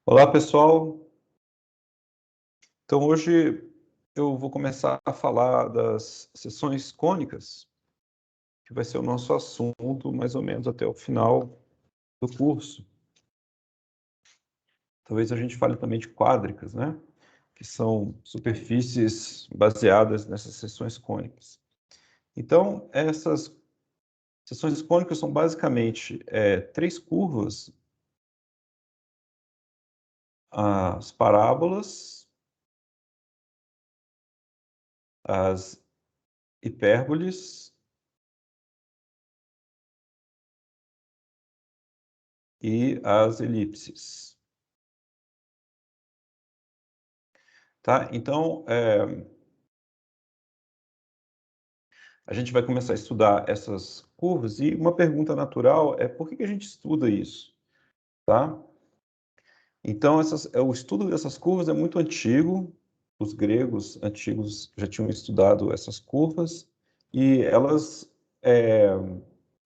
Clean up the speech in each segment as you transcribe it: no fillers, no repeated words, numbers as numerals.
Olá, pessoal. Então, hoje eu vou começar a falar das seções cônicas, que vai ser o nosso assunto mais ou menos até o final do curso. Talvez a gente fale também de quádricas, né? Que são superfícies baseadas nessas seções cônicas. Então, essas seções cônicas são basicamente três curvas: as parábolas, as hipérboles e as elipses. Tá? Então, a gente vai começar a estudar essas curvas e uma pergunta natural é por que a gente estuda isso, tá? Então, o estudo dessas curvas é muito antigo. Os gregos antigos já tinham estudado essas curvas e elas é,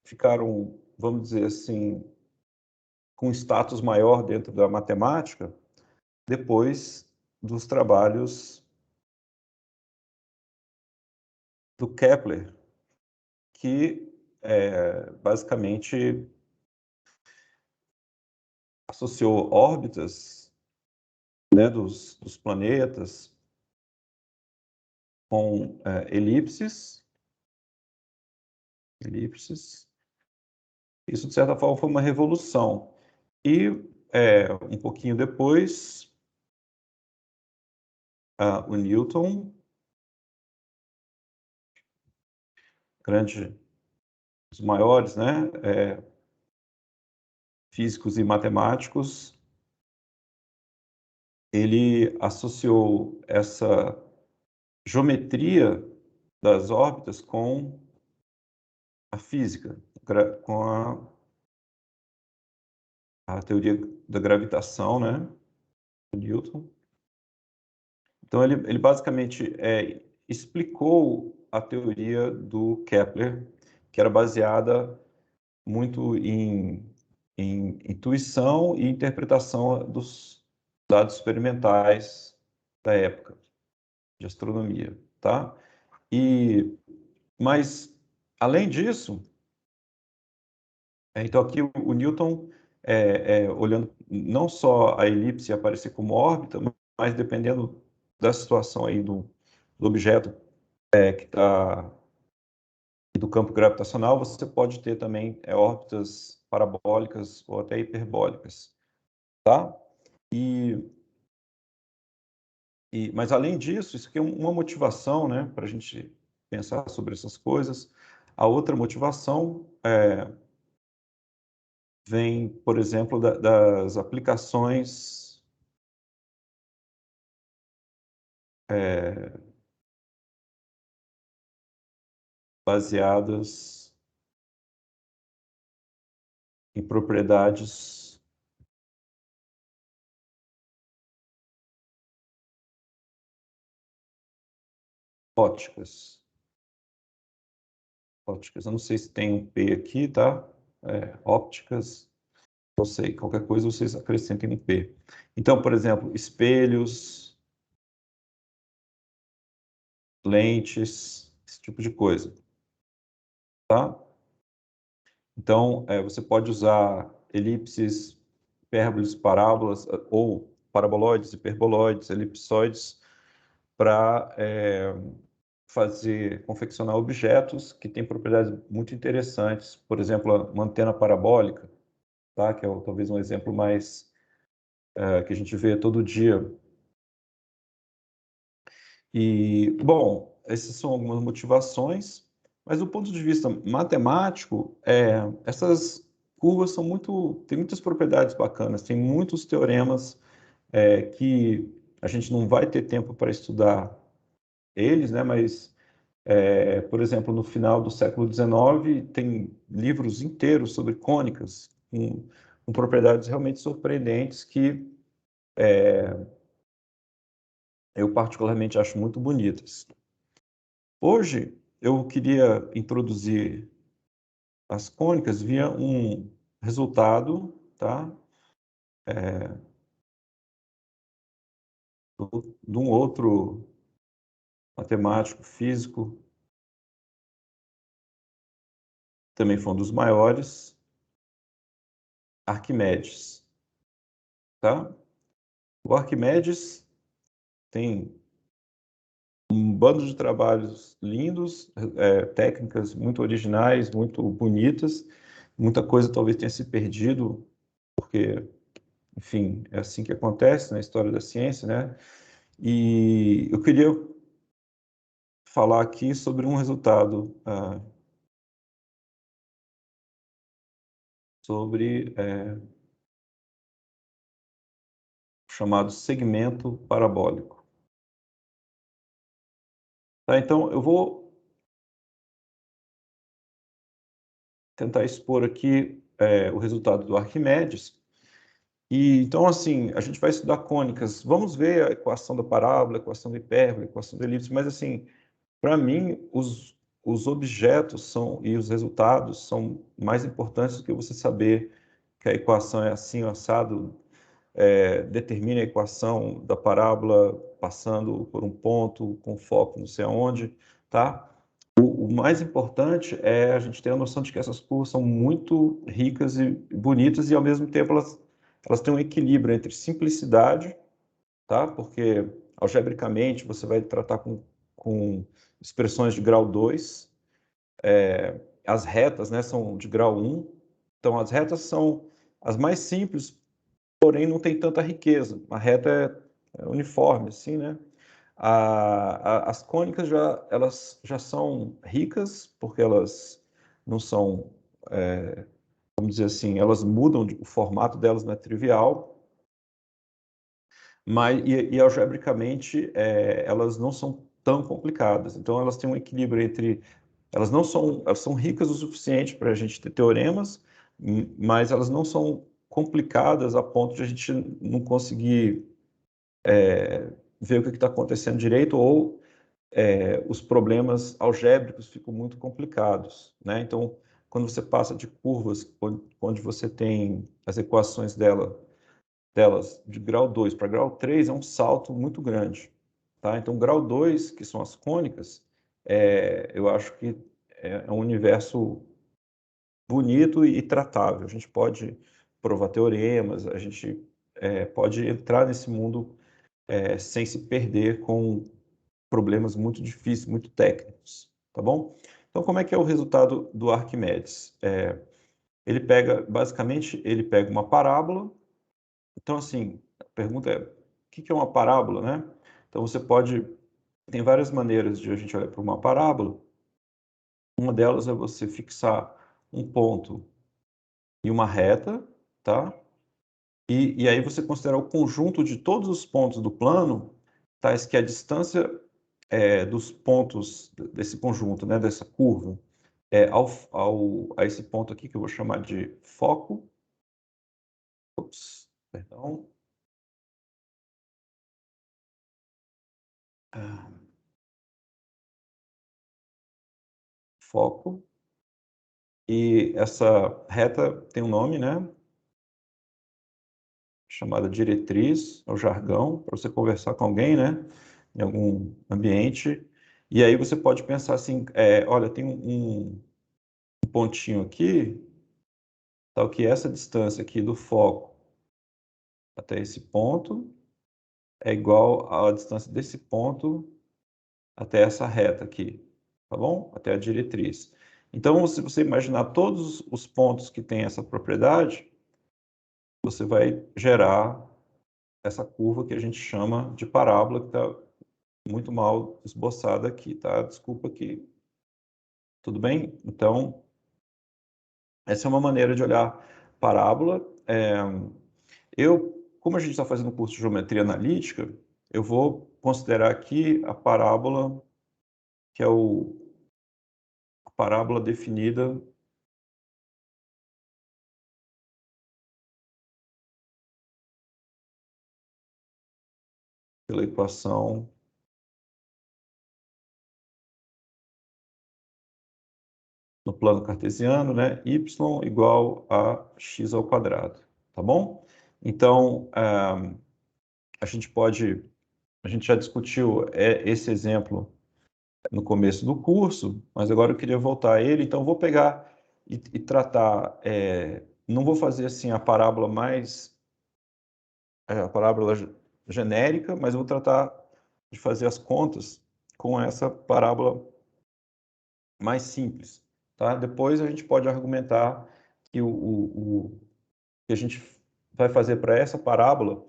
ficaram, vamos dizer assim, com status maior dentro da matemática depois dos trabalhos do Kepler, que basicamente associou órbitas, né, dos planetas com elipses. Isso, de certa forma, foi uma revolução. E, um pouquinho depois, o Newton, grande, os maiores, né, físicos e matemáticos, ele associou essa geometria das órbitas com a física, com a teoria da gravitação, né, do Newton. Então, ele basicamente explicou a teoria do Kepler, que era baseada muito em intuição e interpretação dos dados experimentais da época de astronomia, tá? Mas, além disso, então aqui o Newton, olhando não só a elipse aparecer como órbita, mas dependendo da situação aí do objeto que está do campo gravitacional, você pode ter também órbitas parabólicas ou até hiperbólicas, tá? E, mas além disso, isso aqui é uma motivação, né, para a gente pensar sobre essas coisas. A outra motivação vem, por exemplo, das aplicações baseadas em propriedades ópticas. Ópticas, eu não sei se tem um P aqui, tá? Ópticas, não sei, qualquer coisa vocês acrescentem um P. Então, por exemplo, espelhos, lentes, esse tipo de coisa, tá? Então, você pode usar elipses, hipérboles, parábolas, ou paraboloides, hiperboloides, elipsoides, para confeccionar objetos que têm propriedades muito interessantes. Por exemplo, uma antena parabólica, tá? Que é talvez um exemplo mais que a gente vê todo dia. E, bom, essas são algumas motivações, mas do ponto de vista matemático, essas curvas têm muitas propriedades bacanas, tem muitos teoremas que a gente não vai ter tempo para estudar eles, né? Mas, por exemplo, no final do século XIX, tem livros inteiros sobre cônicas, com propriedades realmente surpreendentes que eu particularmente acho muito bonitas. Hoje, eu queria introduzir as cônicas via um resultado, tá? de um outro matemático, físico, também foi um dos maiores, Arquimedes, tá? O Arquimedes tem um bando de trabalhos lindos, técnicas muito originais, muito bonitas, muita coisa talvez tenha se perdido, porque, enfim, é assim que acontece na história da ciência, né? E eu queria falar aqui sobre um resultado, sobre chamado segmento parabólico. Tá? Então, eu vou tentar expor aqui o resultado do Arquimedes. E então, assim, a gente vai estudar cônicas. Vamos ver a equação da parábola, a equação da hipérbole, a equação da elipse, mas, assim, para mim, os objetos são e os resultados são mais importantes do que você saber que a equação é assim, o assado, determina a equação da parábola passando por um ponto com foco não sei aonde, tá? O mais importante é a gente ter a noção de que essas curvas são muito ricas e bonitas e, ao mesmo tempo, elas têm um equilíbrio entre simplicidade, tá? Porque, algebricamente, você vai tratar com expressões de grau 2, as retas, né, são de grau 1, então as retas são as mais simples, porém não tem tanta riqueza. A reta é uniforme, assim, né? As cônicas elas já são ricas, porque elas não são, vamos dizer assim, elas mudam, o formato delas não é trivial, mas, algebricamente, elas não são tão complicadas. Então, elas têm um equilíbrio entre... elas são ricas o suficiente para a gente ter teoremas, mas elas não são complicadas a ponto de a gente não conseguir ver o que está acontecendo direito, ou os problemas algébricos ficam muito complicados, né? Então, quando você passa de curvas onde você tem as equações delas de grau 2 para grau 3, é um salto muito grande, tá? Então, grau 2, que são as cônicas, eu acho que é um universo bonito e tratável. A gente pode provar teoremas, a gente pode entrar nesse mundo sem se perder com problemas muito difíceis, muito técnicos, tá bom? Então, como é que é o resultado do Arquimedes? Ele pega, basicamente, ele pega uma parábola. Então, assim, a pergunta é, o que é uma parábola, né? Então, tem várias maneiras de a gente olhar para uma parábola. Uma delas é você fixar um ponto e uma reta, tá? E aí você considerar o conjunto de todos os pontos do plano, tais que a distância dos pontos desse conjunto, né, dessa curva, a esse ponto aqui, que eu vou chamar de foco. Ops, perdão. Ah, foco. E essa reta tem um nome, né? Chamada diretriz, é o jargão, para você conversar com alguém, né? Em algum ambiente. E aí você pode pensar assim, olha, tem um pontinho aqui, tal que essa distância aqui do foco até esse ponto é igual à distância desse ponto até essa reta aqui, tá bom? Até a diretriz. Então, se você imaginar todos os pontos que têm essa propriedade, você vai gerar essa curva que a gente chama de parábola, que está muito mal esboçada aqui, tá? Desculpa aqui. Tudo bem? Então, essa é uma maneira de olhar parábola. Como a gente está fazendo um curso de geometria analítica, eu vou considerar aqui a parábola, que é a parábola definida pela equação no plano cartesiano, né? Y igual a x ao quadrado, tá bom? Então, a gente pode a gente já discutiu esse exemplo no começo do curso, mas agora eu queria voltar a ele, então vou pegar e tratar, não vou fazer assim a parábola a parábola genérica, mas eu vou tratar de fazer as contas com essa parábola mais simples, tá? Depois a gente pode argumentar que o que a gente vai fazer para essa parábola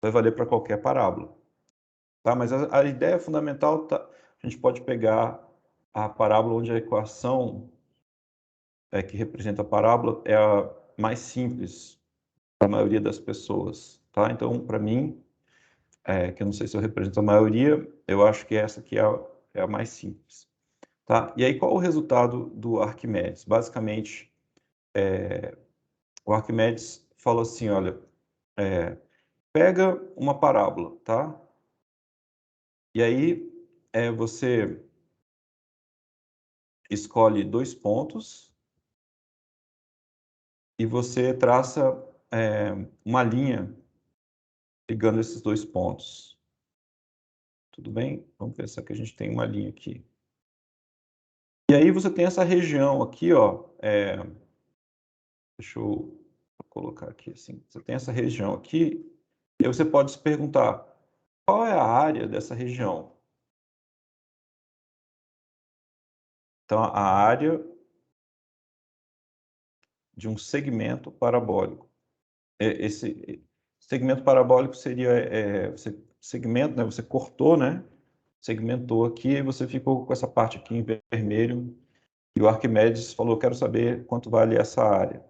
vai valer para qualquer parábola, tá? Mas a ideia fundamental, tá, a gente pode pegar a parábola onde a equação que representa a parábola é a mais simples para a maioria das pessoas, tá? Então, para mim, que eu não sei se eu represento a maioria, eu acho que essa aqui é a mais simples, tá? E aí, qual o resultado do Arquimedes? Basicamente, o Arquimedes falou assim, olha, pega uma parábola, tá? E aí, você escolhe 2 pontos e você traça uma linha ligando esses 2 pontos. Tudo bem? Vamos pensar que a gente tem uma linha aqui. E aí você tem essa região aqui, ó, deixa eu colocar aqui assim. Você tem essa região aqui, e aí você pode se perguntar, qual é a área dessa região? Então, a área de um segmento parabólico. Esse segmento parabólico seria, segmento, né? Você cortou, né? Segmentou aqui e você ficou com essa parte aqui em vermelho. E o Arquimedes falou, quero saber quanto vale essa área.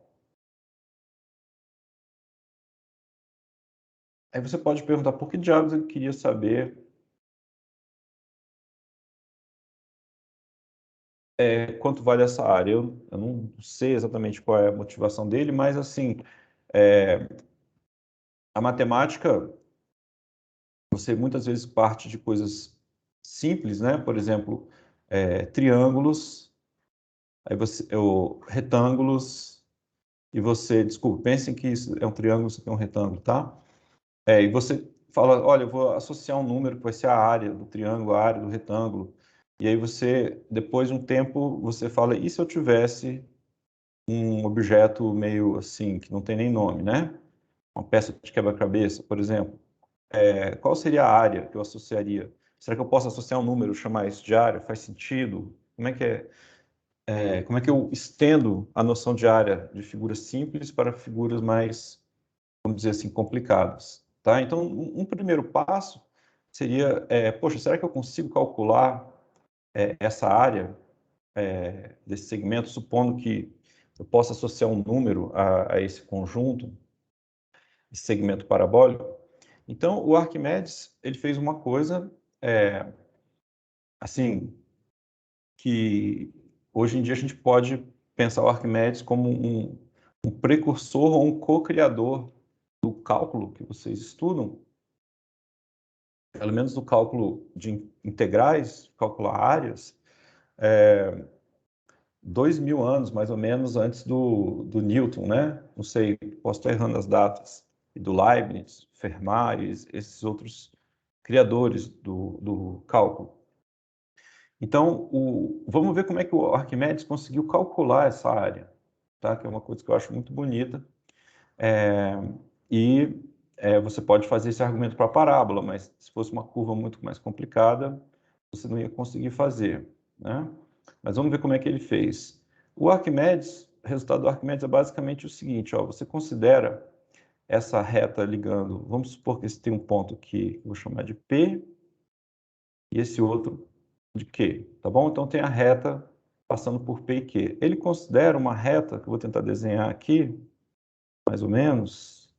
Aí você pode perguntar, por que diabos ele queria saber quanto vale essa área? Eu não sei exatamente qual é a motivação dele, mas assim, a matemática, você muitas vezes parte de coisas simples, né? Por exemplo, triângulos, aí retângulos, e você, desculpa, pensem que isso é um triângulo, isso aqui é um retângulo, tá? E você fala, olha, eu vou associar um número que vai ser a área do triângulo, a área do retângulo, e aí você, depois de um tempo, você fala, e se eu tivesse um objeto meio assim, que não tem nem nome, né? Uma peça de quebra-cabeça, por exemplo. Qual seria a área que eu associaria? Será que eu posso associar um número, chamar isso de área? Faz sentido? Como é que eu estendo a noção de área de figuras simples para figuras mais, vamos dizer assim, complicadas? Tá? Então, um primeiro passo seria, poxa, será que eu consigo calcular essa área desse segmento, supondo que eu possa associar um número a esse conjunto, esse segmento parabólico? Então, o Arquimedes, ele fez uma coisa, assim, que hoje em dia a gente pode pensar o Arquimedes como um precursor ou um co-criador do cálculo que vocês estudam, pelo menos do cálculo de integrais, calcular áreas, 2000 anos, mais ou menos, antes do Newton, né? Não sei, posso estar errando as datas. E do Leibniz, Fermat, esses outros criadores do cálculo. Então, vamos ver como é que o Arquimedes conseguiu calcular essa área, tá? Que é uma coisa que eu acho muito bonita. Você pode fazer esse argumento para a parábola, mas se fosse uma curva muito mais complicada, você não ia conseguir fazer, né? Mas vamos ver como é que ele fez. O resultado do Arquimedes é basicamente o seguinte, ó, você considera essa reta ligando, vamos supor que esse tem um ponto aqui, que eu vou chamar de P, e esse outro de Q, tá bom? Então tem a reta passando por P e Q. Ele considera uma reta, que eu vou tentar desenhar aqui, mais ou menos,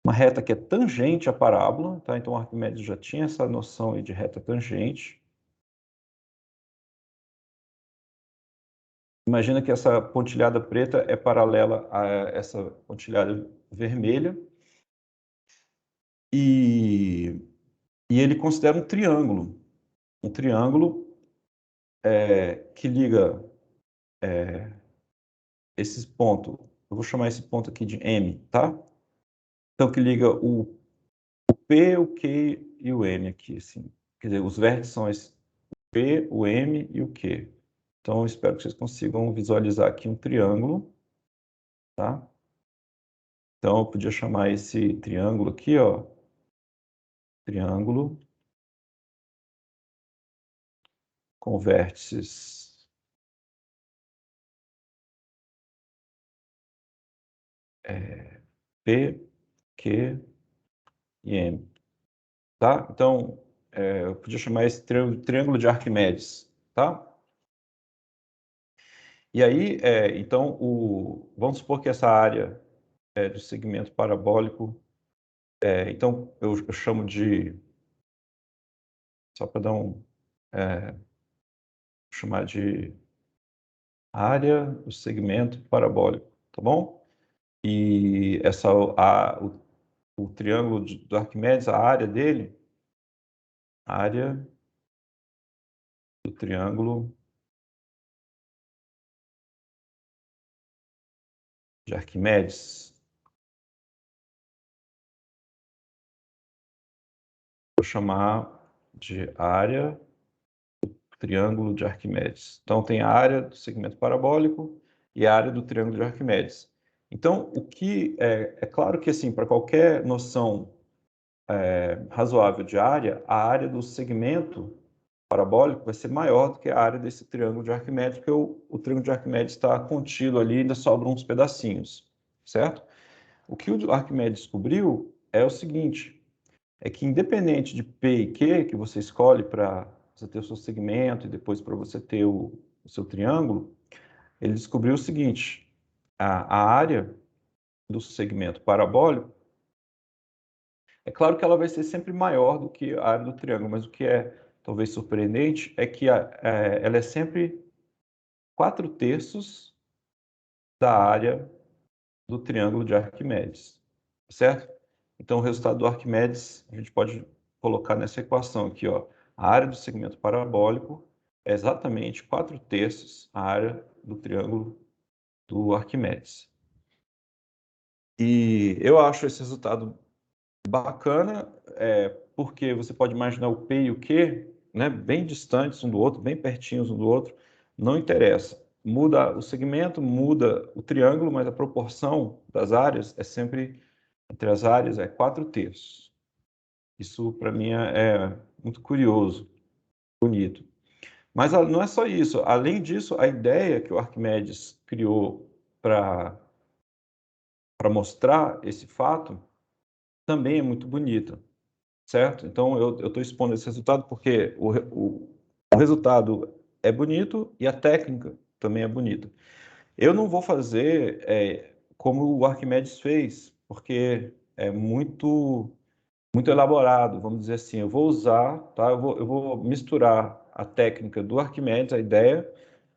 uma reta que é tangente à parábola, tá? Então o Arquimedes já tinha essa noção aí de reta tangente. Imagina que essa pontilhada preta é paralela a essa pontilhada vermelha. E ele considera um triângulo. Um triângulo que liga esses pontos. Eu vou chamar esse ponto aqui de M, tá? Então, que liga o P, o Q e o M aqui, assim. Quer dizer, os vértices são esse P, o M e o Q. Então, eu espero que vocês consigam visualizar aqui um triângulo, tá? Então, eu podia chamar esse triângulo aqui, ó, triângulo com vértices P, Q e M, tá? Então, eu podia chamar esse triângulo de Arquimedes, tá? E aí, então, vamos supor que essa área do segmento parabólico, então, eu chamo de, só para dar chamar de área do segmento parabólico, tá bom? E o triângulo do Arquimedes, a área dele, área do triângulo de Arquimedes, vou chamar de área do triângulo de Arquimedes. Então, tem a área do segmento parabólico e a área do triângulo de Arquimedes. Então, o que é claro que, assim, para qualquer noção razoável de área, a área do segmento parabólico vai ser maior do que a área desse triângulo de Arquimedes, porque o triângulo de Arquimedes está contido ali, ainda sobram uns pedacinhos, certo? O que o Arquimedes descobriu é o seguinte, é que independente de P e Q, que você escolhe para você ter o seu segmento e depois para você ter o seu triângulo, ele descobriu o seguinte, a área do segmento parabólico, é claro que ela vai ser sempre maior do que a área do triângulo, mas o que é talvez surpreendente é que ela é sempre 4/3 da área do triângulo de Arquimedes, certo? Então, o resultado do Arquimedes, a gente pode colocar nessa equação aqui, ó. A área do segmento parabólico é exatamente 4/3 a área do triângulo do Arquimedes. E eu acho esse resultado bacana, porque você pode imaginar o P e o Q, né, bem distantes um do outro, bem pertinhos um do outro, não interessa. Muda o segmento, muda o triângulo, mas a proporção das áreas é sempre, entre as áreas, é 4/3. Isso, para mim, é muito curioso, bonito. Mas não é só isso. Além disso, a ideia que o Arquimedes criou para mostrar esse fato também é muito bonita, certo? Então, eu estou expondo esse resultado porque o resultado é bonito e a técnica também é bonita. Eu não vou fazer como o Arquimedes fez, porque é muito elaborado, vamos dizer assim. Eu vou usar, tá? Eu vou misturar a técnica do Arquimedes, a ideia,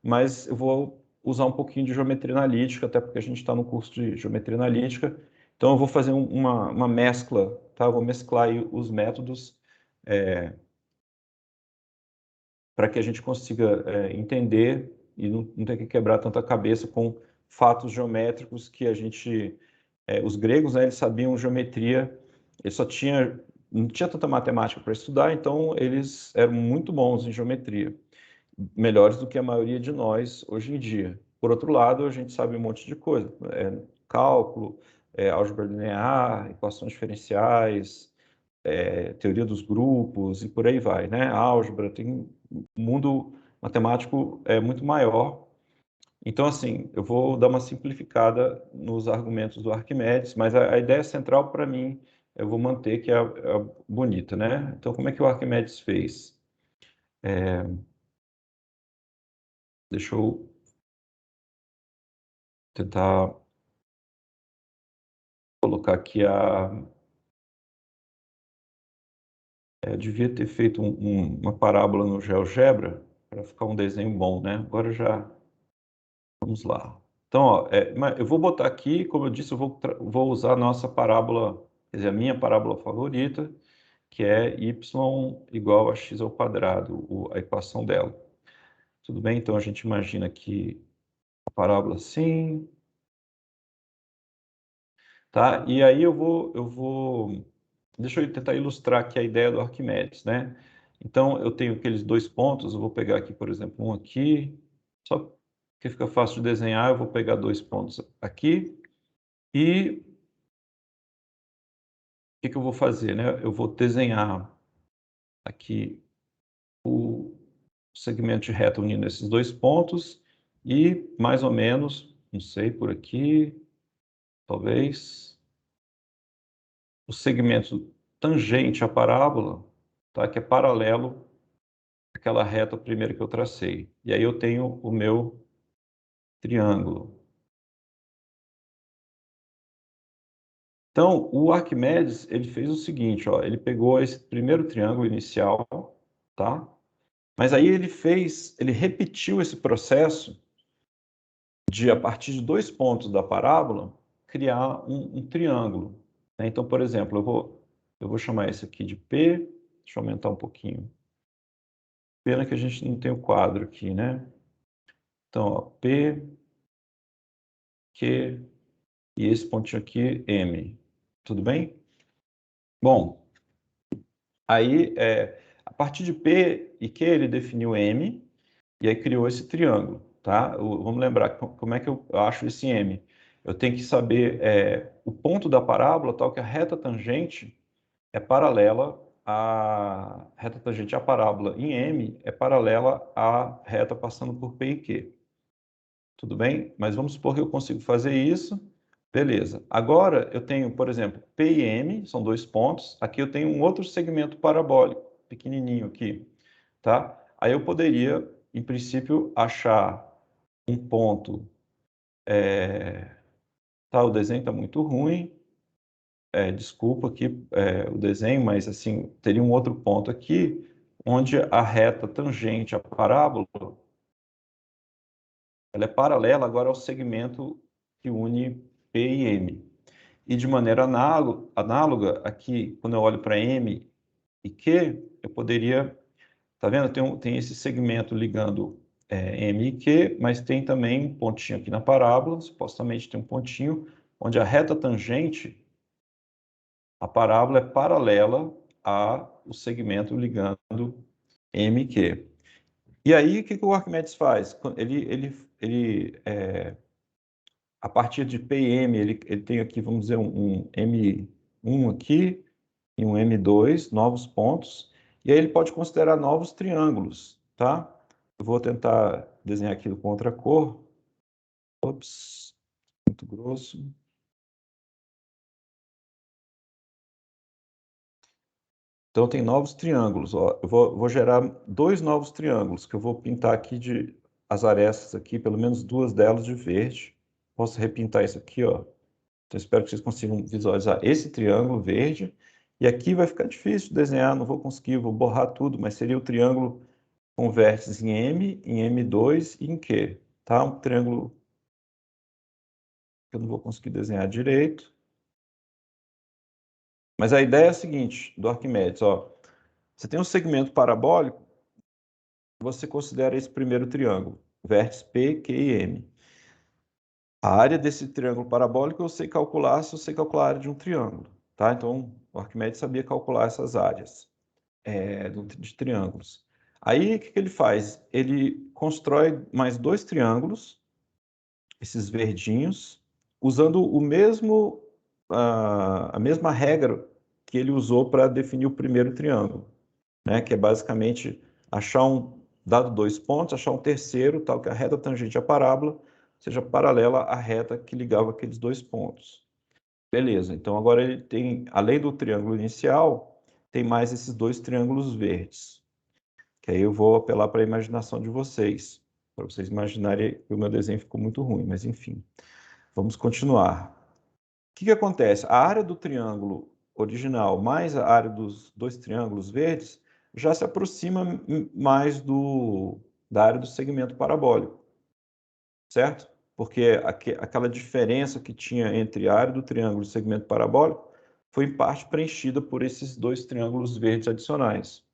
mas eu vou usar um pouquinho de geometria analítica, até porque a gente está no curso de geometria analítica. Então, eu vou fazer uma mescla, tá? Eu vou mesclar aí os métodos para que a gente consiga entender e não ter que quebrar tanta cabeça com fatos geométricos que a gente... os gregos, né, eles sabiam geometria, eles não tinha tanta matemática para estudar, então eles eram muito bons em geometria, melhores do que a maioria de nós hoje em dia. Por outro lado, a gente sabe um monte de coisa, cálculo, álgebra linear, equações diferenciais, teoria dos grupos e por aí vai, né? Álgebra, tem um mundo matemático muito maior. Então, assim, eu vou dar uma simplificada nos argumentos do Arquimedes, mas a ideia central para mim eu vou manter que é bonita, né? Então, como é que o Arquimedes fez? Deixa eu tentar colocar aqui eu devia ter feito uma parábola no GeoGebra para ficar um desenho bom, né? Agora já vamos lá. Então, ó, eu vou botar aqui, como eu disse, eu vou usar a nossa parábola, quer dizer, a minha parábola favorita, que é y igual a x ao quadrado, a equação dela. Tudo bem? Então, a gente imagina que a parábola assim, tá? E aí eu vou deixa eu tentar ilustrar aqui a ideia do Arquimedes, né? Então, eu tenho aqueles dois pontos, eu vou pegar aqui, por exemplo, um aqui, só que fica fácil de desenhar, eu vou pegar dois pontos aqui, e o que eu vou fazer, né? Eu vou desenhar aqui o segmento de reta unindo esses dois pontos, e mais ou menos, não sei, por aqui, talvez, o segmento tangente à parábola, tá? Que é paralelo àquela reta primeira que eu tracei. E aí eu tenho o meu triângulo. Então, o Arquimedes, ele fez o seguinte, ó, ele pegou esse primeiro triângulo inicial, tá? Mas aí ele repetiu esse processo de, a partir de dois pontos da parábola, criar um triângulo, né? Então, por exemplo, eu vou chamar esse aqui de P, deixa eu aumentar um pouquinho. Pena que a gente não tem o quadro aqui, né? Então, ó, P, Q e esse pontinho aqui, M. Tudo bem? Bom, aí, a partir de P e Q, ele definiu M, e aí criou esse triângulo, tá? Vamos lembrar como é que eu acho esse M. Eu tenho que saber o ponto da parábola, tal que a reta tangente é paralela à reta tangente à parábola em M é paralela à reta passando por P e Q. Tudo bem? Mas vamos supor que eu consigo fazer isso. Beleza. Agora eu tenho, por exemplo, P e M, são dois pontos. Aqui eu tenho um outro segmento parabólico, pequenininho aqui, tá? Aí eu poderia, em princípio, achar um ponto. Tá, o desenho está muito ruim. Desculpa aqui o desenho, mas assim, teria um outro ponto aqui, onde a reta tangente à parábola, ela é paralela agora ao segmento que une P e M. E de maneira análoga, aqui, quando eu olho para M e Q, eu poderia, tá vendo? Tem esse segmento ligando M e Q, mas tem também um pontinho aqui na parábola, supostamente tem um pontinho, onde a reta tangente, a parábola é paralela ao segmento ligando M e Q. E aí, o que o Arquimedes faz? A partir de P e M, ele tem aqui, vamos dizer, um M1 aqui e um M2, novos pontos, e aí ele pode considerar novos triângulos, tá? Eu vou tentar desenhar aqui com outra cor. Ops, muito grosso. Então, tem novos triângulos. Ó. Eu vou gerar dois novos triângulos, que eu vou pintar aqui as arestas aqui, pelo menos duas delas de verde. Posso repintar isso aqui, ó. Então, espero que vocês consigam visualizar esse triângulo verde. E aqui vai ficar difícil de desenhar, não vou conseguir, vou borrar tudo, mas seria o triângulo com vértices em M, em M2 e em Q. Tá? Um triângulo que eu não vou conseguir desenhar direito. Mas a ideia é a seguinte, do Arquimedes, ó. Você tem um segmento parabólico, você considera esse primeiro triângulo, vértice P, Q e M. A área desse triângulo parabólico eu sei calcular se eu sei calcular a área de um triângulo. Tá? Então, o Arquimedes sabia calcular essas áreas de triângulos. Aí, o que ele faz? Ele constrói mais dois triângulos, esses verdinhos, usando a mesma regra que ele usou para definir o primeiro triângulo, né? Que é basicamente achar dado dois pontos, achar um terceiro, tal que a reta tangente à parábola seja paralela à reta que ligava aqueles dois pontos. Beleza, então agora ele tem, além do triângulo inicial, tem mais esses dois triângulos verdes, que aí eu vou apelar para a imaginação de vocês, para vocês imaginarem que o meu desenho ficou muito ruim, mas enfim. Vamos continuar. O que acontece? A área do triângulo original mais a área dos dois triângulos verdes já se aproxima mais da área do segmento parabólico, certo? Porque aquela diferença que tinha entre a área do triângulo e o segmento parabólico foi em parte preenchida por esses dois triângulos verdes adicionais.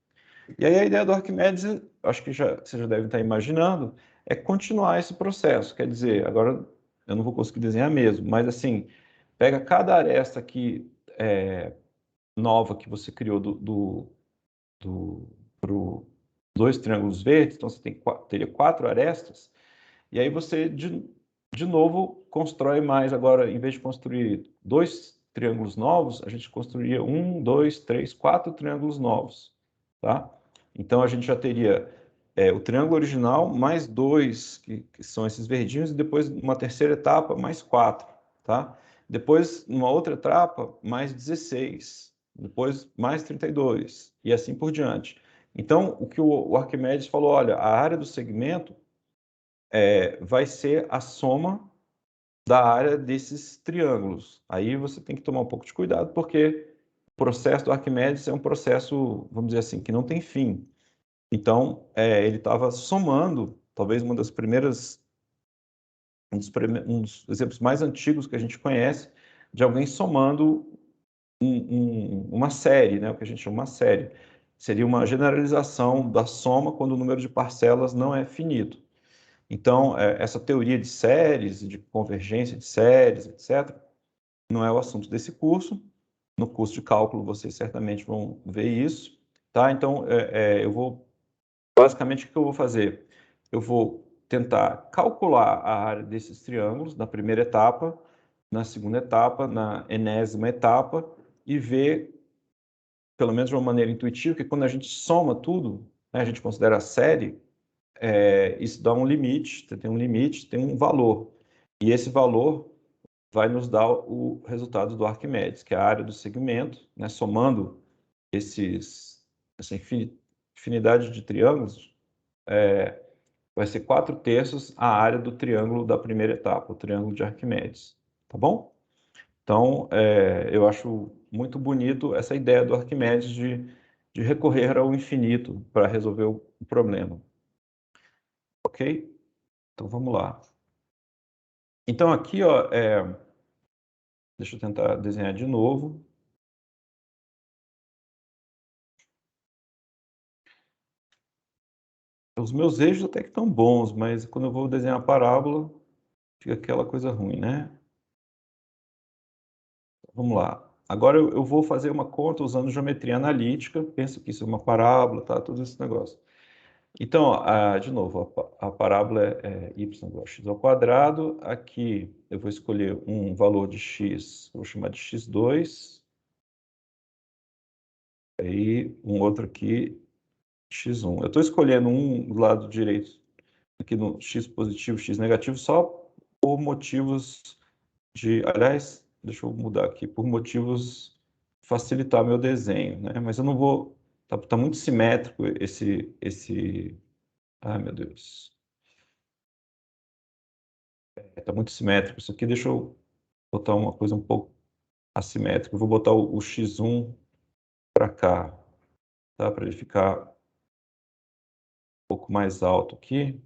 E aí a ideia do Arquimedes, acho que você já deve estar imaginando, é continuar esse processo. Quer dizer, agora eu não vou conseguir desenhar mesmo, mas assim, pega cada aresta que nova que você criou para dois triângulos verdes, então você teria 4 arestas, e aí você, de novo, constrói mais. Agora, em vez de construir 2 triângulos novos, a gente construiria 1, 2, 3, 4 triângulos novos, tá? Então, a gente já teria o triângulo original mais 2, que são esses verdinhos, e depois, numa terceira etapa, mais 4, tá? Depois, numa outra etapa, mais 16, depois mais 32, e assim por diante. Então, o que o Arquimedes falou, olha, a área do segmento vai ser a soma da área desses triângulos. Aí você tem que tomar um pouco de cuidado, porque o processo do Arquimedes é um processo, vamos dizer assim, que não tem fim. Então, ele estava somando, talvez um dos exemplos mais antigos que a gente conhece, de alguém somando uma série, né? O que a gente chama uma série. Seria uma generalização da soma quando o número de parcelas não é finito. Então, essa teoria de séries, de convergência de séries, etc., não é o assunto desse curso. No curso de cálculo, vocês certamente vão ver isso, tá? Então, eu vou... Basicamente, o que eu vou fazer? Eu vou tentar calcular a área desses triângulos na primeira etapa, na segunda etapa, na enésima etapa, e ver, pelo menos de uma maneira intuitiva, que quando a gente soma tudo, né, a gente considera a série, isso dá um limite, tem um valor. E esse valor vai nos dar o resultado do Arquimedes, que é a área do segmento, né, somando essa infinidade de triângulos, vai ser 4/3 a área do triângulo da primeira etapa, o triângulo de Arquimedes. Tá bom? Então, eu acho muito bonito essa ideia do Arquimedes de recorrer ao infinito para resolver o problema. Ok? Então, vamos lá. Então, aqui, ó, deixa eu tentar desenhar de novo. Os meus eixos até que estão bons, mas quando eu vou desenhar a parábola, fica aquela coisa ruim, né? Vamos lá. Agora eu vou fazer uma conta usando geometria analítica. Pensa que isso é uma parábola, tá? Todo esse negócio. Então, de novo, a parábola é y igual a x ao quadrado. Aqui eu vou escolher um valor de x, vou chamar de x2. Aí um outro aqui, x1. Eu estou escolhendo um do lado direito, aqui no x positivo, x negativo, só por motivos aliás, deixa eu mudar aqui, por motivos de facilitar meu desenho, né? Mas eu não vou, tá muito simétrico ai meu Deus, tá muito simétrico isso aqui, deixa eu botar uma coisa um pouco assimétrica, eu vou botar o x1 para cá, tá? Para ele ficar um pouco mais alto aqui,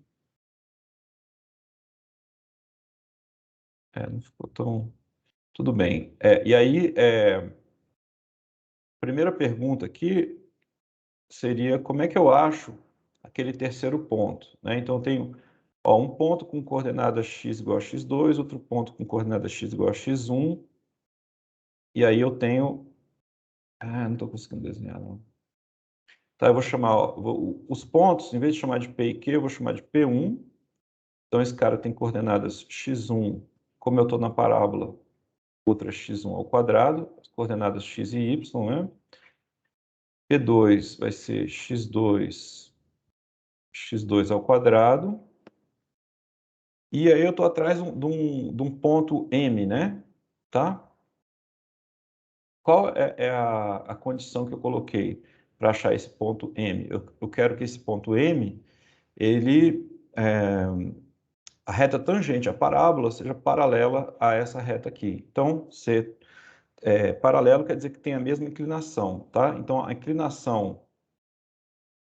não ficou tão... Tudo bem. E aí, primeira pergunta aqui seria como é que eu acho aquele terceiro ponto, né? Então, eu tenho um ponto com coordenada x igual a x2, outro ponto com coordenada x igual a x1, e aí eu tenho... não estou conseguindo desenhar, não. Tá, eu vou chamar os pontos, em vez de chamar de P e Q, eu vou chamar de P1. Então, esse cara tem coordenadas x1, como eu estou na parábola, outra x1 ao quadrado, as coordenadas x e y, né? P2 vai ser x2 ao quadrado. E aí eu estou atrás de um ponto M, né? Tá? Qual é a condição que eu coloquei para achar esse ponto M? Eu quero que esse ponto M, ele, a reta tangente à parábola seja paralela a essa reta aqui. Então, ser paralelo quer dizer que tem a mesma inclinação, tá? Então, a inclinação,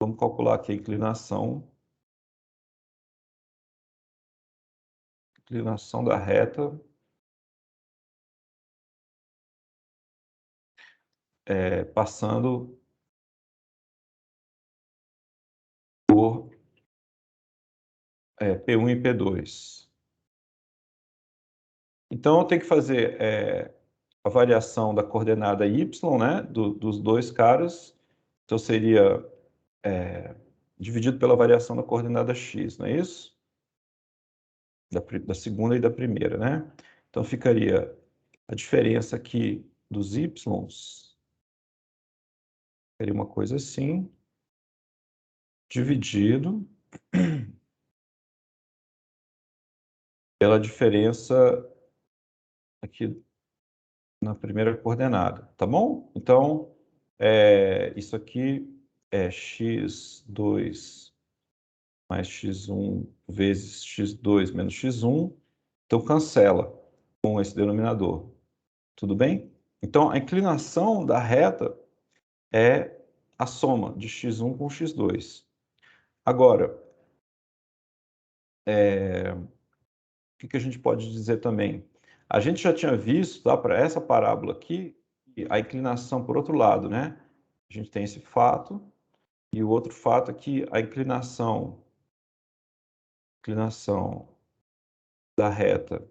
vamos calcular aqui a inclinação da reta passando por P1 e P2. Então, eu tenho que fazer a variação da coordenada y, né, dos dois caras, então seria dividido pela variação da coordenada x, não é isso? Da segunda e da primeira, né? Então ficaria a diferença aqui dos y's, seria uma coisa assim, dividido pela diferença aqui na primeira coordenada, tá bom? Então, isso aqui é x2 mais x1 vezes x2 menos x1, então cancela com esse denominador, tudo bem? Então, a inclinação da reta é a soma de x1 com x2. Agora, o que a gente pode dizer também? A gente já tinha visto, tá, para essa parábola aqui, a inclinação por outro lado, né? A gente tem esse fato, e o outro fato é que a inclinação da reta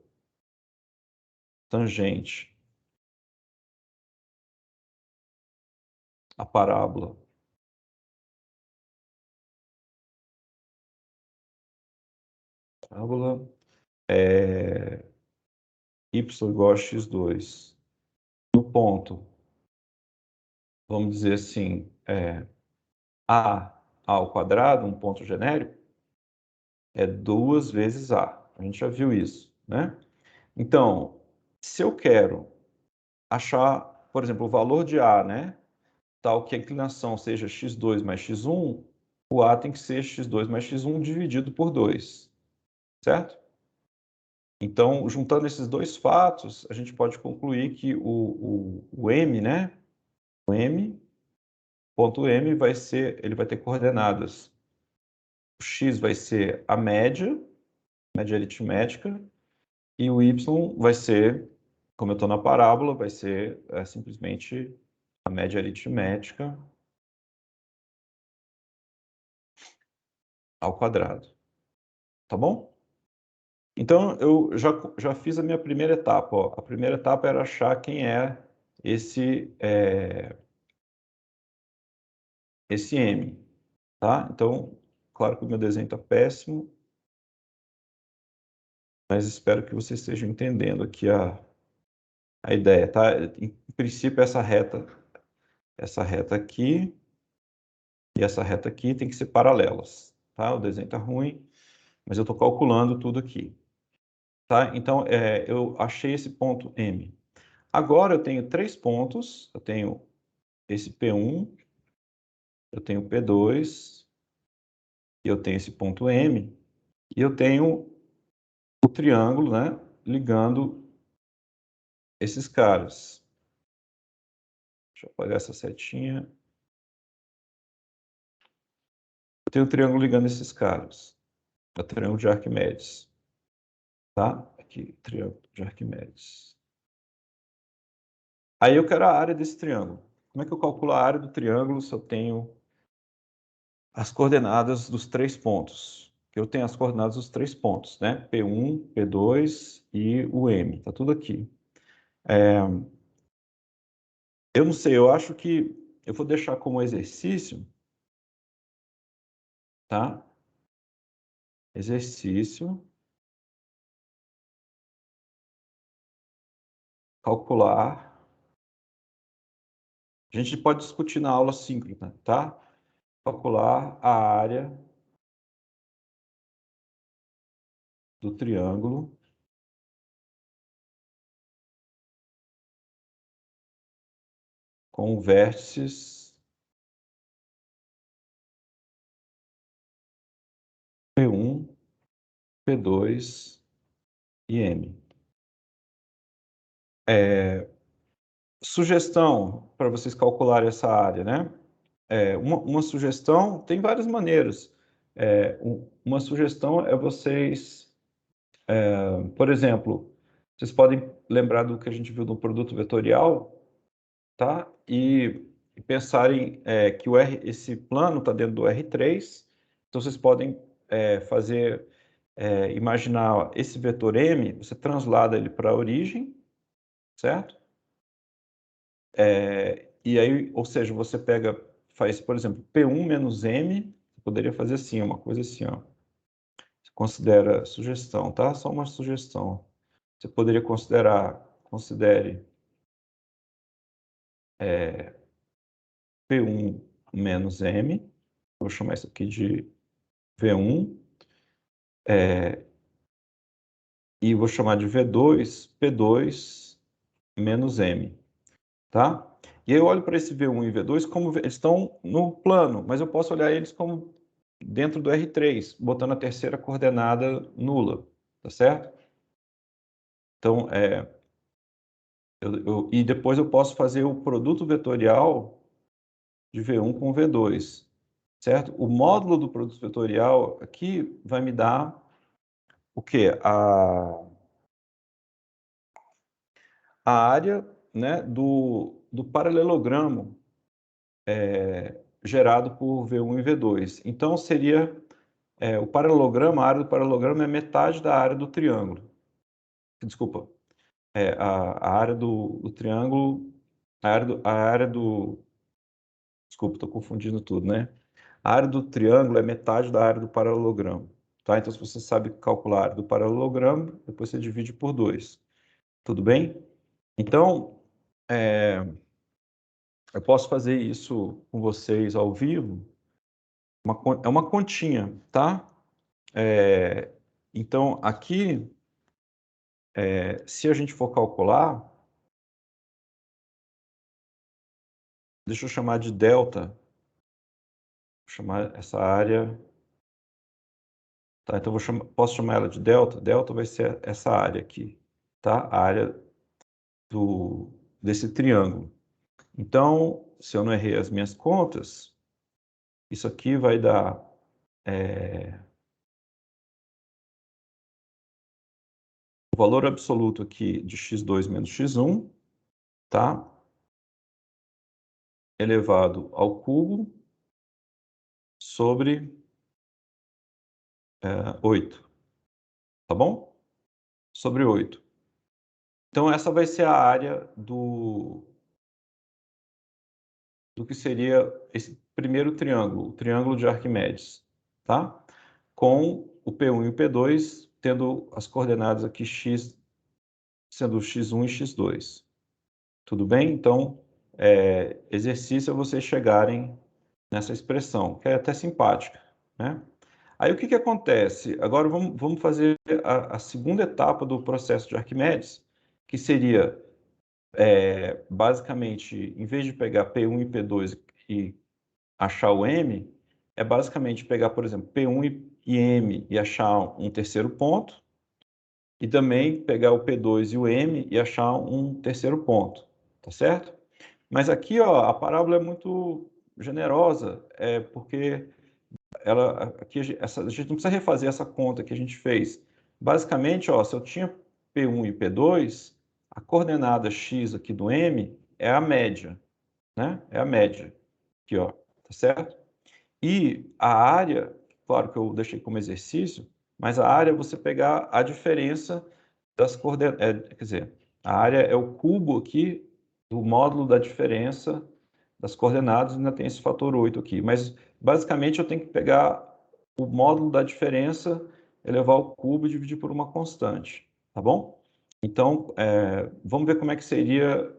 tangente à parábola é y igual a x2 no ponto, vamos dizer assim, a ao quadrado, um ponto genérico, é 2 vezes a. A gente já viu isso, né? Então, se eu quero achar, por exemplo, o valor de a, né, tal que a inclinação seja x2 mais x1, o a tem que ser x2 mais x1 dividido por 2, certo? Então, juntando esses dois fatos, a gente pode concluir que o m, né, o m, ponto m ele vai ter coordenadas. O x vai ser a média aritmética, e o y vai ser, como eu estou na parábola, vai ser simplesmente a média aritmética ao quadrado. Tá bom? Então, eu já fiz a minha primeira etapa. Ó. A primeira etapa era achar quem é esse M. Tá? Então, claro que o meu desenho está péssimo, mas espero que vocês estejam entendendo aqui a ideia. Tá? Em princípio, essa reta aqui e essa reta aqui tem que ser paralelas. Tá? O desenho está ruim, mas eu estou calculando tudo aqui. Tá? Então, eu achei esse ponto M. Agora eu tenho 3 pontos, eu tenho esse P1, eu tenho P2, e eu tenho esse ponto M, e eu tenho o triângulo, né, ligando esses caras. Deixa eu apagar essa setinha. Eu tenho o triângulo ligando esses caras. É o triângulo de Arquimedes. Tá? Aqui, triângulo de Arquimedes. Aí eu quero a área desse triângulo. Como é que eu calculo a área do triângulo se eu tenho as coordenadas dos 3 pontos? Eu tenho as coordenadas dos 3 pontos, né? P1, P2 e o M. Tá tudo aqui. Eu não sei, eu acho que eu vou deixar como exercício, tá? Exercício, calcular. A gente pode discutir na aula síncrona, tá? Calcular a área do triângulo com vértices P1, P2 e M. Sugestão para vocês calcularem essa área, né? Uma sugestão, tem várias maneiras. Uma sugestão é vocês, por exemplo, vocês podem lembrar do que a gente viu no produto vetorial, tá? E pensarem que esse plano está dentro do R3, então vocês podem imaginar esse vetor M, você translada ele para a origem, certo? E aí, ou seja, você faz, por exemplo, P1 menos M, você poderia fazer assim, uma coisa assim, ó. Você considera sugestão, tá? Só uma sugestão. Você poderia considere P1 menos M, vou chamar isso aqui de V1, e vou chamar de V2, P2 menos M, tá? E aí eu olho para esse V1 e V2 como eles estão no plano, mas eu posso olhar eles como dentro do R3, botando a terceira coordenada nula, tá certo? Então, e depois eu posso fazer o produto vetorial de V1 com V2, certo? O módulo do produto vetorial aqui vai me dar o quê? A área, né, do paralelogramo gerado por V1 e V2. Então, seria o paralelogramo, a área do paralelogramo é metade da área do triângulo. Desculpa, a área do triângulo, desculpa, estou confundindo tudo, né? A área do triângulo é metade da área do paralelogramo, tá? Então, se você sabe calcular a área do paralelogramo, depois você divide por 2. Tudo bem? Então, eu posso fazer isso com vocês ao vivo. É uma continha, tá? Então, aqui, se a gente for calcular, deixa eu chamar de delta, vou chamar essa área, tá? Então, posso chamar ela de delta? Delta vai ser essa área aqui, tá? A área desse triângulo. Então, se eu não errei as minhas contas, isso aqui vai dar o valor absoluto aqui de x2 menos x1, tá? Elevado ao cubo sobre 8, tá bom? Sobre 8. Então, essa vai ser a área do que seria esse primeiro triângulo, o triângulo de Arquimedes, tá? Com o P1 e o P2 tendo as coordenadas aqui x, sendo x1 e x2. Tudo bem? Então, exercício é vocês chegarem nessa expressão, que é até simpática, né? Aí o que que acontece? Agora vamos fazer a segunda etapa do processo de Arquimedes, que seria, basicamente, em vez de pegar P1 e P2 e achar o M, é basicamente pegar, por exemplo, P1 e M e achar um terceiro ponto, e também pegar o P2 e o M e achar um terceiro ponto, tá certo? Mas aqui, ó, a parábola é muito generosa, porque aqui a gente não precisa refazer essa conta que a gente fez. Basicamente, ó, se eu tinha P1 e P2, a coordenada x aqui do M é a média, né? É a média, aqui, ó, tá certo? E a área, claro que eu deixei como exercício, mas a área é você pegar a diferença das coordenadas, quer dizer, a área é o cubo aqui do módulo da diferença das coordenadas, ainda tem esse fator 8 aqui, mas basicamente eu tenho que pegar o módulo da diferença, elevar ao cubo e dividir por uma constante, tá bom? Então, vamos ver como é que seria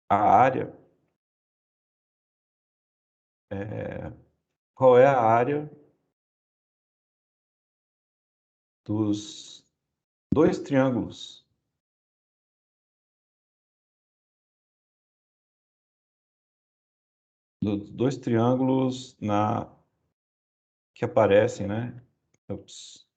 a área, qual é a área dos dois triângulos, que aparecem, né? Ups.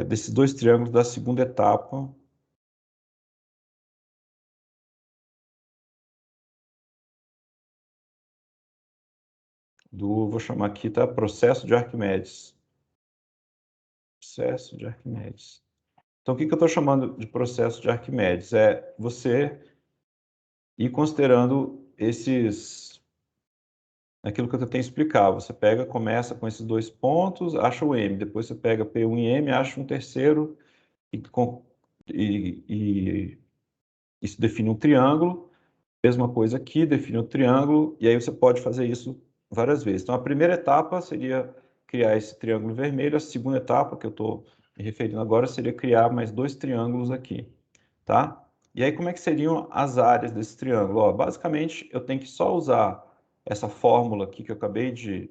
Desses dois triângulos da segunda etapa vou chamar aqui, tá? Processo de Arquimedes. Processo de Arquimedes. Então, o que eu estou chamando de processo de Arquimedes? É você ir considerando esses aquilo que eu tentei explicar. Você pega, começa com esses dois pontos, acha o M. Depois você pega P1 e M, acha um terceiro e isso define um triângulo. Mesma coisa aqui, define um triângulo, e aí você pode fazer isso várias vezes. Então, a primeira etapa seria criar esse triângulo vermelho, a segunda etapa, que eu estou me referindo agora, seria criar mais dois triângulos aqui, tá? E aí, como é que seriam as áreas desse triângulo? Ó, basicamente, eu tenho que só usar essa fórmula aqui que eu acabei de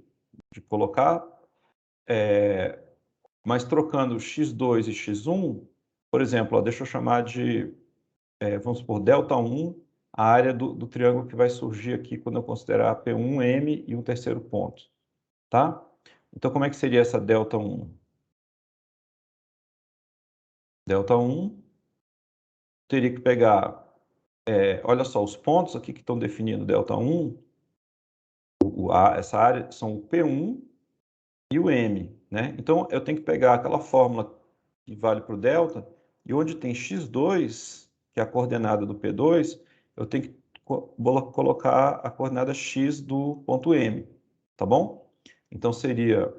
colocar, mas trocando x2 e x1, por exemplo, ó, deixa eu chamar de vamos supor, ΔI, a área do triângulo que vai surgir aqui quando eu considerar P1, M e um terceiro ponto, tá? Então, como é que seria essa ΔI? ΔI teria que pegar, olha só, os pontos aqui que estão definindo ΔI, essa área são o P1 e o M, né? Então, eu tenho que pegar aquela fórmula que vale para o delta, e onde tem x2, que é a coordenada do P2, eu tenho que colocar a coordenada x do ponto M, tá bom? Então, seria,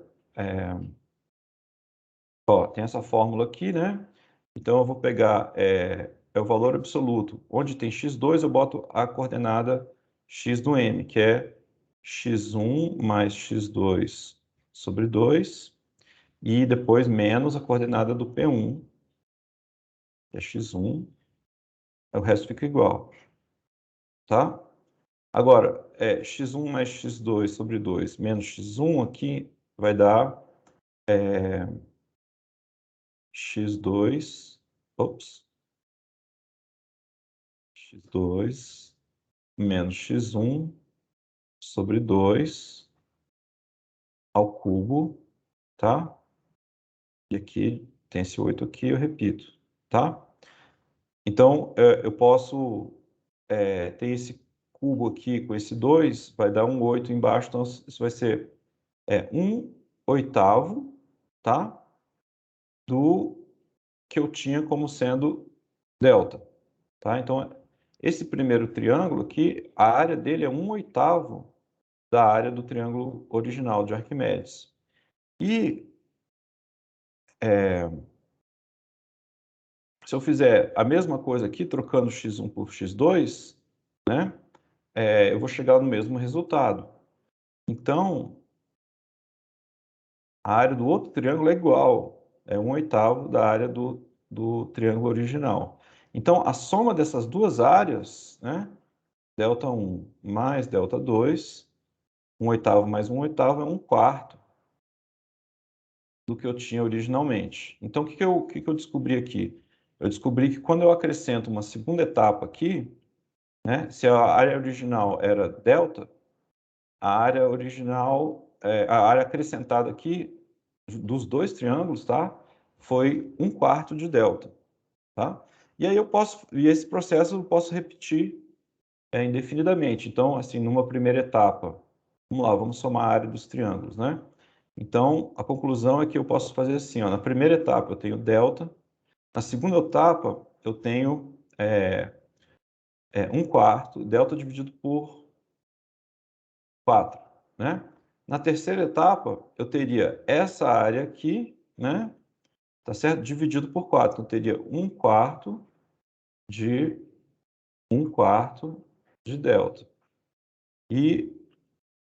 ó, tem essa fórmula aqui, né? Então, eu vou pegar, o valor absoluto. Onde tem x2, eu boto a coordenada x do M, que é x1 mais x2 sobre 2, e depois menos a coordenada do P1, que é x1, o resto fica igual, tá? Agora, x1 mais x2 sobre 2 menos x1 aqui vai dar x2, ops, x2 menos x1 sobre 2 ao cubo, tá? E aqui tem esse 8 aqui, eu repito, tá? Então, eu posso ter esse cubo aqui com esse 2, vai dar um 8 embaixo, então isso vai ser 1/8, tá? Do que eu tinha como sendo delta, tá? Então, esse primeiro triângulo aqui, a área dele é 1/8 da área do triângulo original de Arquimedes. E se eu fizer a mesma coisa aqui, trocando x1 por x2, né? Eu vou chegar no mesmo resultado. Então, a área do outro triângulo é igual, é 1/8 da área do triângulo original. Então, a soma dessas duas áreas, né, ΔI mais ΔI, 1/8 mais 1/8 é 1/4 do que eu tinha originalmente. Então, o que eu descobri aqui? Eu descobri que quando eu acrescento uma segunda etapa aqui, né, se a área original era delta, a área original, a área acrescentada aqui dos dois triângulos, tá? Foi 1/4 de delta, tá? E aí e esse processo eu posso repetir indefinidamente. Então, assim, numa primeira etapa, vamos lá, vamos somar a área dos triângulos, né? Então, a conclusão é que eu posso fazer assim, ó, na primeira etapa eu tenho delta, na segunda etapa eu tenho 1/4, delta dividido por 4, né? Na terceira etapa, eu teria essa área aqui, né? Tá certo? Dividido por 4. Então, eu teria 1/4 de 1/4 de delta. E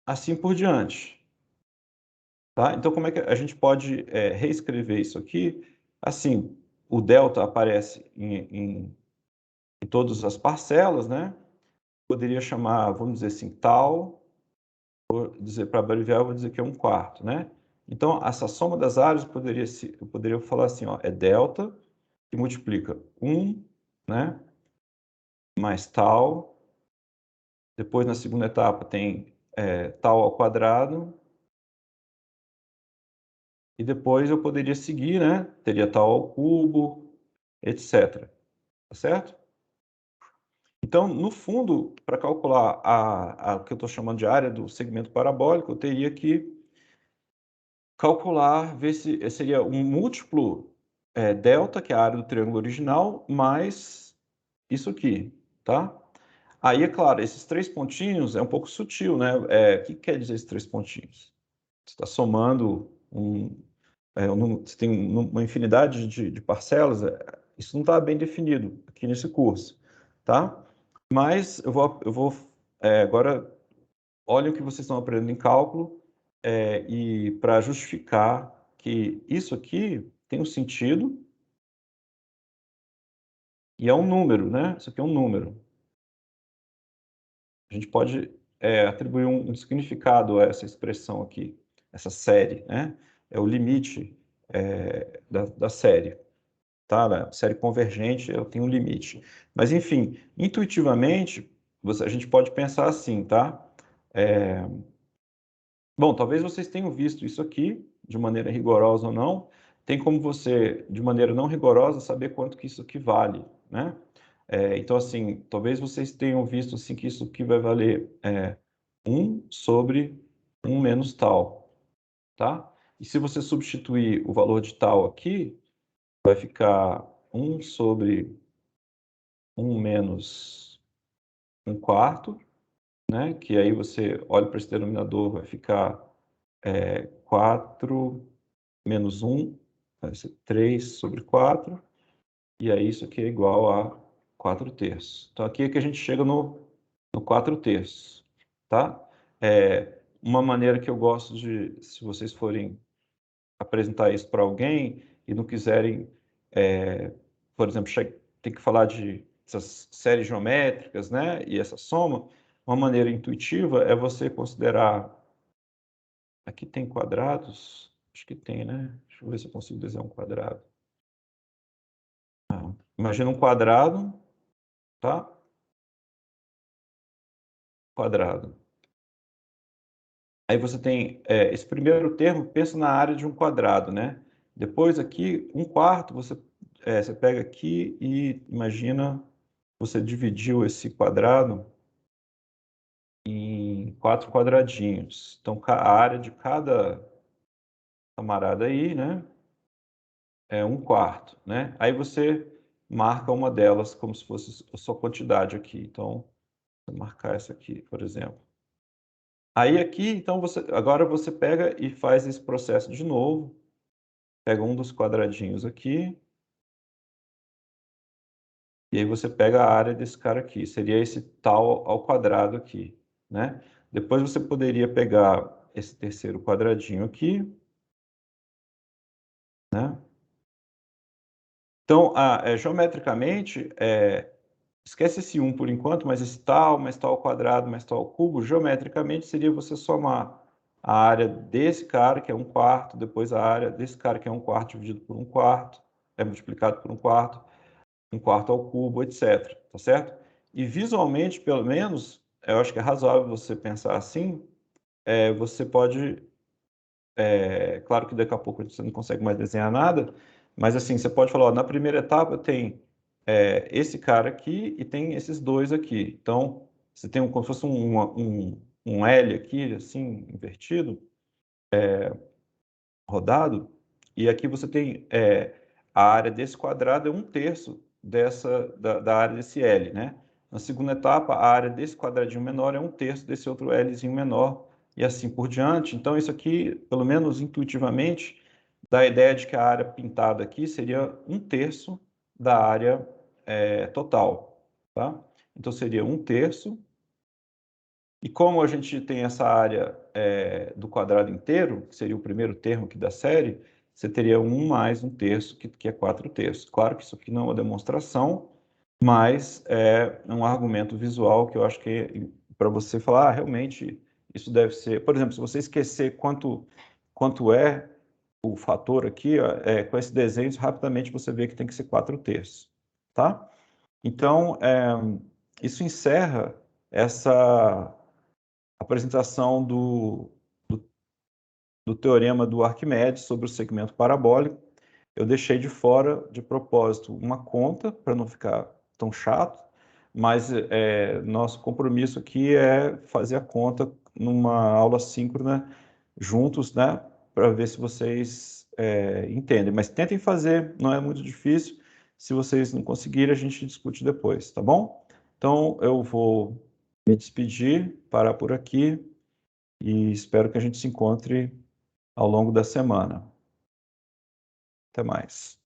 assim por diante. Tá? Então, como é que a gente pode reescrever isso aqui? Assim, o delta aparece em todas as parcelas, né? Poderia chamar, vamos dizer assim, tal, vou dizer para abreviar, eu vou dizer que é 1/4, né? Então, essa soma das áreas eu poderia falar assim, ó, é delta, que multiplica 1, né? Mais tal. Depois, na segunda etapa, tem tal ao quadrado. E depois eu poderia seguir, né? Teria tal ao cubo, etc. Tá certo? Então, no fundo, para calcular o que eu estou chamando de área do segmento parabólico, eu teria que calcular, ver se seria um múltiplo delta, que é a área do triângulo original, mais isso aqui, tá? Aí, é claro, esses 3 pontinhos é um pouco sutil, né? O que quer dizer esses 3 pontinhos? Você está somando você tem uma infinidade de parcelas, isso não está bem definido aqui nesse curso, tá? Mas agora, olhem o que vocês estão aprendendo em cálculo, e para justificar que isso aqui tem um sentido e é um número, né? Isso aqui é um número. A gente pode atribuir um significado a essa expressão aqui, essa série, né? É o limite da série, tá? A série convergente, eu tenho um limite. Mas, enfim, intuitivamente, a gente pode pensar assim, tá? Bom, talvez vocês tenham visto isso aqui, de maneira rigorosa ou não. Tem como você, de maneira não rigorosa, saber quanto que isso aqui vale, né? Então, assim, talvez vocês tenham visto assim, que isso aqui vai valer 1 sobre 1 menos tal, tá? E se você substituir o valor de tal aqui, vai ficar 1 sobre 1 menos 1 quarto, né? Que aí você olha para esse denominador, vai ficar 4 menos 1, vai ser 3 sobre 4, e aí isso aqui é igual a 4 terços. Então, aqui é que a gente chega no 4 terços, tá? Uma maneira que eu gosto de, se vocês forem apresentar isso para alguém e não quiserem, por exemplo, ter que falar de essas séries geométricas, né, e essa soma, uma maneira intuitiva é você considerar. Aqui tem quadrados? Acho que tem, né? Deixa eu ver se eu consigo desenhar um quadrado. Imagina um quadrado, tá? Quadrado. Aí você tem esse primeiro termo, pensa na área de um quadrado, né? Depois aqui, 1 quarto, você pega aqui e imagina, você dividiu esse quadrado em 4 quadradinhos. Então, a área de cada camarada aí, né? É 1 quarto, né? Aí você marca uma delas como se fosse a sua quantidade aqui. Então, vou marcar essa aqui, por exemplo. Aí aqui, então, agora você pega e faz esse processo de novo. Pega um dos quadradinhos aqui. E aí você pega a área desse cara aqui. Seria esse tal ao quadrado aqui, né? Depois você poderia pegar esse terceiro quadradinho aqui, né? Então, geometricamente, esquece esse 1 por enquanto, mas esse tal, mais tal ao quadrado, mais tal ao cubo, geometricamente seria você somar a área desse cara, que é 1 quarto, depois a área desse cara, que é 1 quarto, dividido por 1 quarto, multiplicado por 1 quarto ao cubo, etc. Tá certo? E visualmente, pelo menos, eu acho que é razoável você pensar assim, você pode, claro que daqui a pouco você não consegue mais desenhar nada, mas assim, você pode falar, ó, na primeira etapa tem esse cara aqui e tem esses dois aqui. Então, você tem como se fosse um L aqui, assim, invertido, rodado, e aqui você tem a área desse quadrado é 1 terço da área desse L, né? Na segunda etapa, a área desse quadradinho menor é 1 terço desse outro Lzinho menor, e assim por diante. Então, isso aqui, pelo menos intuitivamente, dá a ideia de que a área pintada aqui seria 1 terço da área total, tá? Então, seria 1 terço. E como a gente tem essa área do quadrado inteiro, que seria o primeiro termo aqui da série, você teria 1 mais 1 terço, que é 4 terços. Claro que isso aqui não é uma demonstração, mas é um argumento visual que eu acho que é para você falar, realmente, isso deve ser... Por exemplo, se você esquecer quanto é o fator aqui, ó, com esse desenho, rapidamente você vê que tem que ser 4 terços, tá? Então, isso encerra essa apresentação do teorema do Arquimedes sobre o segmento parabólico. Eu deixei de fora, de propósito, uma conta, para não ficar tão chato, mas nosso compromisso aqui é fazer a conta numa aula síncrona juntos, né, para ver se vocês entendem. Mas tentem fazer, não é muito difícil. Se vocês não conseguirem, a gente discute depois, tá bom? Então, eu vou me despedir, parar por aqui e espero que a gente se encontre ao longo da semana. Até mais.